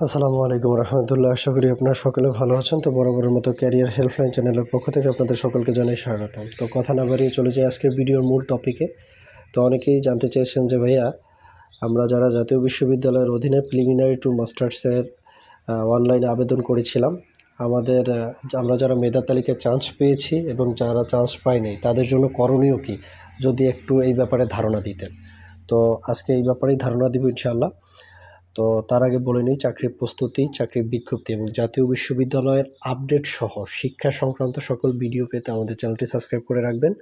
আসসালামু আলাইকুম রহমতুল্লাহ। আশা করি আপনারা সকলে ভালো আছেন। তো বরাবরের মতো ক্যারিয়ার হেল্পলাইন চ্যানেলের পক্ষ থেকে আপনাদের সকলকে জানাই স্বাগতম। তো কথা না বাড়িয়ে চলে যাই আজকের ভিডিওর মূল টপিকে। তো অনেকেই জানতে চেয়েছেন যে ভাইয়া, আমরা যারা জাতীয় বিশ্ববিদ্যালয়ের অধীনে প্রিলিমিনারি টু মাস্টার্সের অনলাইনে আবেদন করেছিলাম, আমরা যারা মেধা তালিকায় চান্স পেয়েছি এবং যারা চান্স পাইনি তাদের জন্য করণীয় কী, যদি একটু এই ব্যাপারে ধারণা দিতেন। তো আজকে এই ব্যাপারেই ধারণা দিব ইনশাআল্লাহ। তো তার আগে বলে নিই, চাকরির প্রস্তুতি, চাকরির বিজ্ঞপ্তি এবং জাতীয় বিশ্ববিদ্যালয়ের আপডেট সহ শিক্ষা সংক্রান্ত সকল ভিডিও পেতে আমাদের চ্যানেলটি সাবস্ক্রাইব করে রাখবেন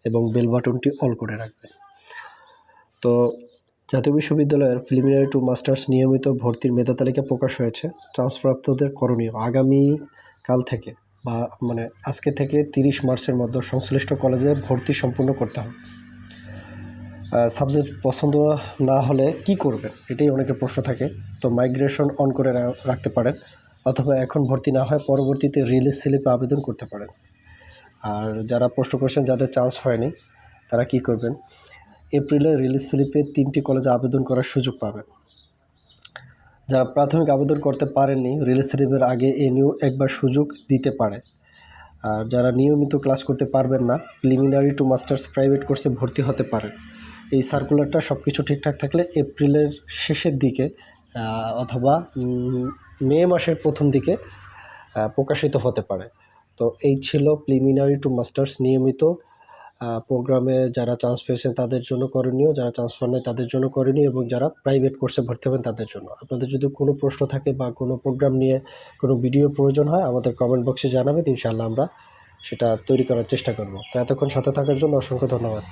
এবং বেল বাটনটি অল করে রাখবেন। তো জাতীয় বিশ্ববিদ্যালয়ের প্রিলিমিনারি টু মাস্টার্স নিয়মিত ভর্তির মেধা তালিকা প্রকাশ হয়েছে। চান্সপ্রাপ্তদের করণীয় আগামীকাল থেকে আজকে থেকে 30 মার্চের মধ্যে সংশ্লিষ্ট কলেজে ভর্তি সম্পূর্ণ করতে হবে। সাবজেক্ট পছন্দ না হলে কি করবেন, এটাই অনেকের প্রশ্ন থাকে। তো মাইগ্রেশন অন করে রাখতে পারেন, অথবা এখন ভর্তি না হয় পরবর্তীতে রিলিজ স্লিপে আবেদন করতে পারেন। আর যারা প্রশ্ন করছেন যাদের চান্স হয়নি তারা কি করবেন, এপ্রিলে রিলিজ স্লিপে 3টি কলেজে আবেদন করার সুযোগ পাবেন। যারা প্রাথমিক আবেদন করতে পারেননি, রিলিজ স্লিপের আগে নিউ একবার সুযোগ দিতে পারে। আর যারা নিয়মিত ক্লাস করতে পারবেন না, প্রিলিমিনারি টু মাস্টার্স প্রাইভেট কোর্সে ভর্তি হতে পারেন। এই সার্কুলারটা সব কিছু ঠিকঠাক থাকলে এপ্রিলের শেষের দিকে অথবা মে মাসের প্রথম দিকে প্রকাশিত হতে পারে। তো এই ছিল প্রিলিমিনারি টু মাস্টার্স নিয়মিত প্রোগ্রামে যারা চান্স পেয়েছেন তাদের জন্য করণীয়, যারা চান্স পান নাই তাদের জন্য করণীয়, এবং যারা প্রাইভেট কোর্সে ভর্তি হবেন তাদের জন্য। আপনাদের যদি কোনো প্রশ্ন থাকে বা কোনো প্রোগ্রাম নিয়ে কোনো ভিডিওর প্রয়োজন হয়, আমাদের কমেন্ট বক্সে জানাবেন, ইনশাআল্লাহ আমরা সেটা তৈরি করার চেষ্টা করব। তো এতক্ষণ সাথে থাকার জন্য অসংখ্য ধন্যবাদ।